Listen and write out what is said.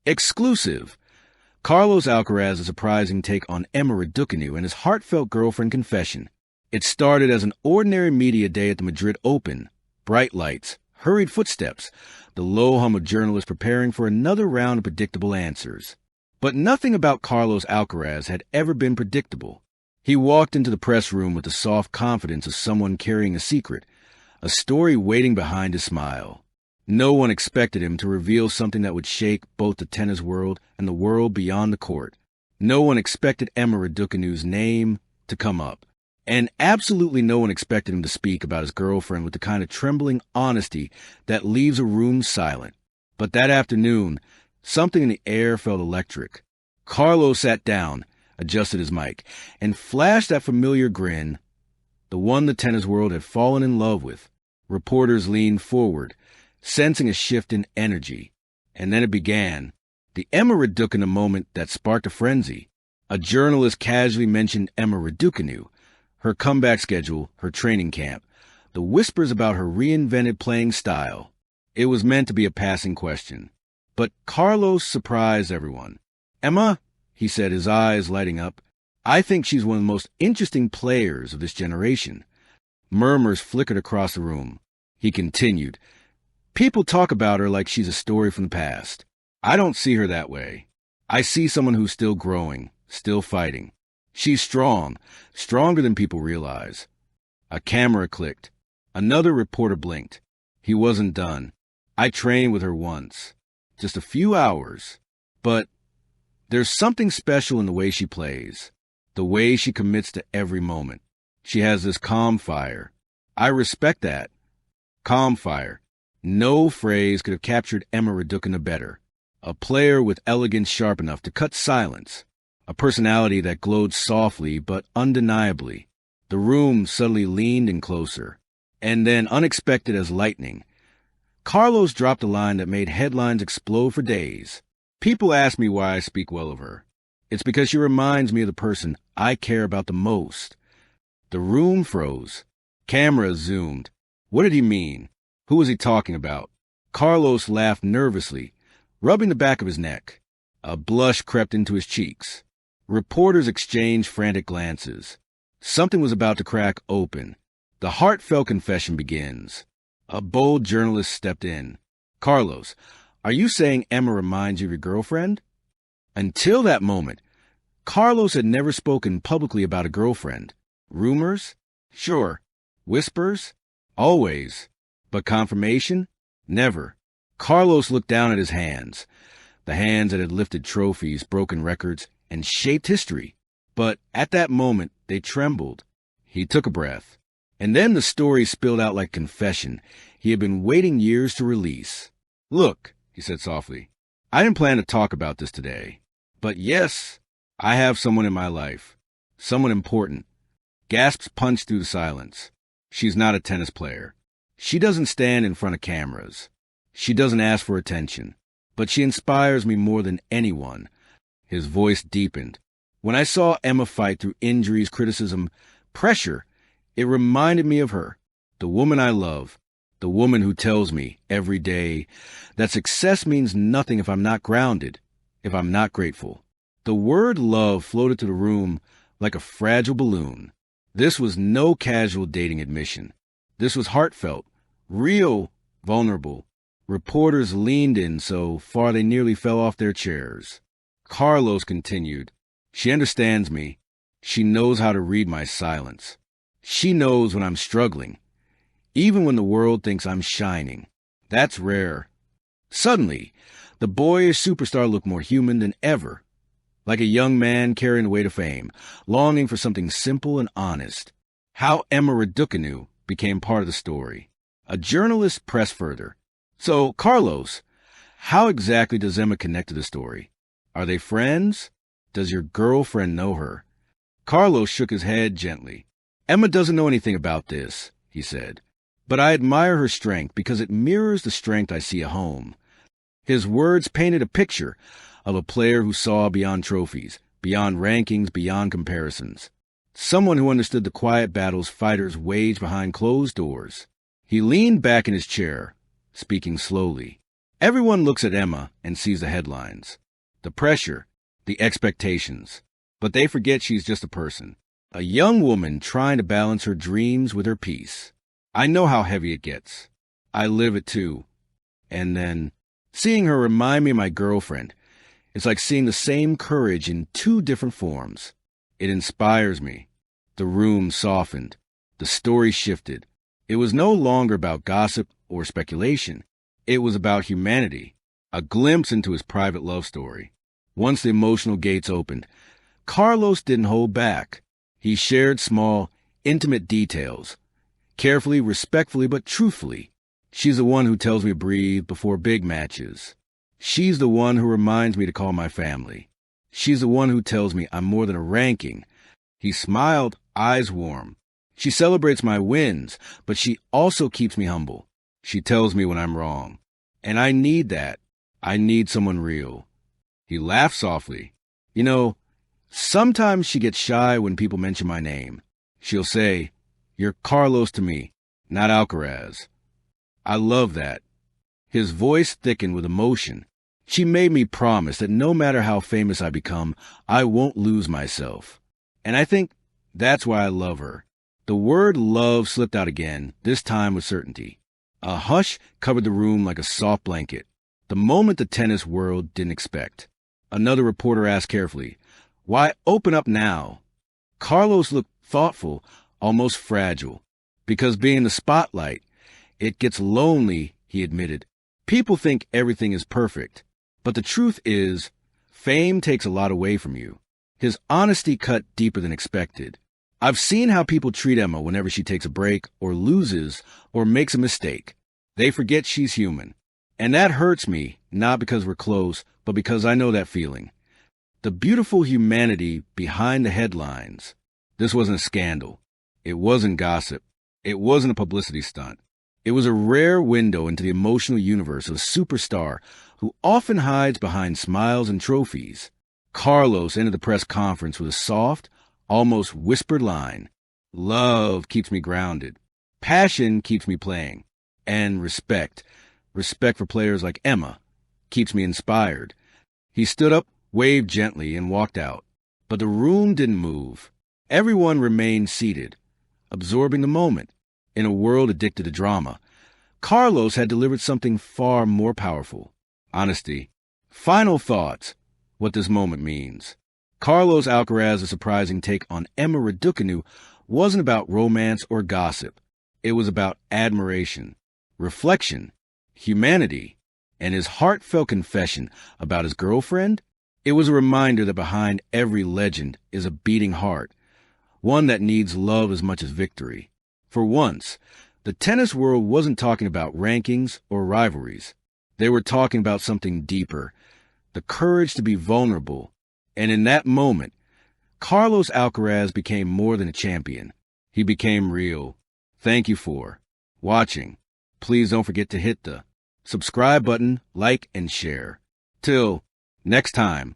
Exclusive! Carlos Alcaraz's surprising take on Emma Raducanu and his heartfelt girlfriend confession. It started as an ordinary media day at the Madrid Open. Bright lights, hurried footsteps, the low hum of journalists preparing for another round of predictable answers. But nothing about Carlos Alcaraz had ever been predictable. He walked into the press room with the soft confidence of someone carrying a secret, a story waiting behind his smile. No one expected him to reveal something that would shake both the tennis world and the world beyond the court. No one expected Emma Raducanu's name to come up. And absolutely no one expected him to speak about his girlfriend with the kind of trembling honesty that leaves a room silent. But that afternoon, something in the air felt electric. Carlos sat down, adjusted his mic, and flashed that familiar grin, the one the tennis world had fallen in love with. Reporters leaned forward, sensing a shift in energy. And then it began. The Emma Raducanu moment that sparked a frenzy. A journalist casually mentioned Emma Raducanu, her comeback schedule, her training camp, the whispers about her reinvented playing style. It was meant to be a passing question. But Carlos surprised everyone. "Emma," he said, his eyes lighting up, "I think she's one of the most interesting players of this generation." Murmurs flickered across the room. He continued, "People talk about her like she's a story from the past. I don't see her that way. I see someone who's still growing, still fighting. She's strong, stronger than people realize." A camera clicked. Another reporter blinked. He wasn't done. "I trained with her once. Just a few hours. But there's something special in the way she plays, the way she commits to every moment. She has this calm fire. I respect that. Calm fire. No phrase could have captured Emma Raducanu better. A player with elegance sharp enough to cut silence. A personality that glowed softly but undeniably. The room suddenly leaned in closer. And then, unexpected as lightning, Carlos dropped a line that made headlines explode for days. "People ask me why I speak well of her. It's because she reminds me of the person I care about the most." The room froze. Cameras zoomed. What did he mean? Who was he talking about? Carlos laughed nervously, rubbing the back of his neck. A blush crept into his cheeks. Reporters exchanged frantic glances. Something was about to crack open. The heartfelt confession begins. A bold journalist stepped in. "Carlos, are you saying Emma reminds you of your girlfriend?" Until that moment, Carlos had never spoken publicly about a girlfriend. Rumors? Sure. Whispers? Always. But confirmation? Never. Carlos looked down at his hands, the hands that had lifted trophies, broken records, and shaped history. But at that moment, they trembled. He took a breath. And then the story spilled out like confession he had been waiting years to release. "Look," he said softly, "I didn't plan to talk about this today. But yes, I have someone in my life. Someone important." Gasps punched through the silence. She's not a tennis player. She doesn't stand in front of cameras. She doesn't ask for attention. But she inspires me more than anyone. His voice deepened. When I saw Emma fight through injuries, criticism, pressure, it reminded me of her, the woman I love, the woman who tells me every day that success means nothing if I'm not grounded, if I'm not grateful. The word love floated through the room like a fragile balloon. This was no casual dating admission. This was heartfelt, real, vulnerable. Reporters leaned in so far they nearly fell off their chairs. Carlos continued, "She understands me. She knows how to read my silence. She knows when I'm struggling, even when the world thinks I'm shining. That's rare." Suddenly, the boyish superstar looked more human than ever, like a young man carrying the weight of fame, longing for something simple and honest. How Emma Raducanu became part of the story. A journalist pressed further. "So, Carlos, how exactly does Emma connect to the story? Are they friends? Does your girlfriend know her?" Carlos shook his head gently. "Emma doesn't know anything about this," he said. "But I admire her strength because it mirrors the strength I see at home." His words painted a picture of a player who saw beyond trophies, beyond rankings, beyond comparisons. Someone who understood the quiet battles fighters wage behind closed doors. He leaned back in his chair, speaking slowly. Everyone looks at Emma and sees the headlines, the pressure, the expectations. But they forget she's just a person, a young woman trying to balance her dreams with her peace. I know how heavy it gets. I live it too. And then, seeing her remind me of my girlfriend, it's like seeing the same courage in two different forms. It inspires me. The room softened. The story shifted. It was no longer about gossip or speculation. It was about humanity, a glimpse into his private love story. Once the emotional gates opened, Carlos didn't hold back. He shared small, intimate details, carefully, respectfully, but truthfully. She's the one who tells me to breathe before big matches. She's the one who reminds me to call my family. She's the one who tells me I'm more than a ranking. He smiled, eyes warm. She celebrates my wins, but she also keeps me humble. She tells me when I'm wrong. And I need that. I need someone real. He laughed softly. You know, sometimes she gets shy when people mention my name. She'll say, "You're Carlos to me, not Alcaraz." I love that. His voice thickened with emotion. She made me promise that no matter how famous I become, I won't lose myself. And I think that's why I love her. The word love slipped out again, this time with certainty. A hush covered the room like a soft blanket, the moment the tennis world didn't expect. Another reporter asked carefully, "Why open up now?" Carlos looked thoughtful, almost fragile. Because being in the spotlight, it gets lonely, he admitted. People think everything is perfect. But the truth is, fame takes a lot away from you. His honesty cut deeper than expected. I've seen how people treat Emma whenever she takes a break, or loses, or makes a mistake. They forget she's human. And that hurts me, not because we're close, but because I know that feeling. The beautiful humanity behind the headlines. This wasn't a scandal. It wasn't gossip. It wasn't a publicity stunt. It was a rare window into the emotional universe of a superstar who often hides behind smiles and trophies. Carlos ended the press conference with a soft, almost whispered line. Love keeps me grounded. Passion keeps me playing. And respect for players like Emma, keeps me inspired. He stood up, waved gently, and walked out. But the room didn't move. Everyone remained seated, absorbing the moment. In a world addicted to drama, Carlos had delivered something far more powerful. Honesty. Final thoughts. What this moment means. Carlos Alcaraz's surprising take on Emma Raducanu wasn't about romance or gossip. It was about admiration, reflection, humanity, and his heartfelt confession about his girlfriend. It was a reminder that behind every legend is a beating heart, one that needs love as much as victory. For once, the tennis world wasn't talking about rankings or rivalries. They were talking about something deeper, the courage to be vulnerable. And in that moment, Carlos Alcaraz became more than a champion. He became real. Thank you for watching. Please don't forget to hit the subscribe button, like, and share. Till next time.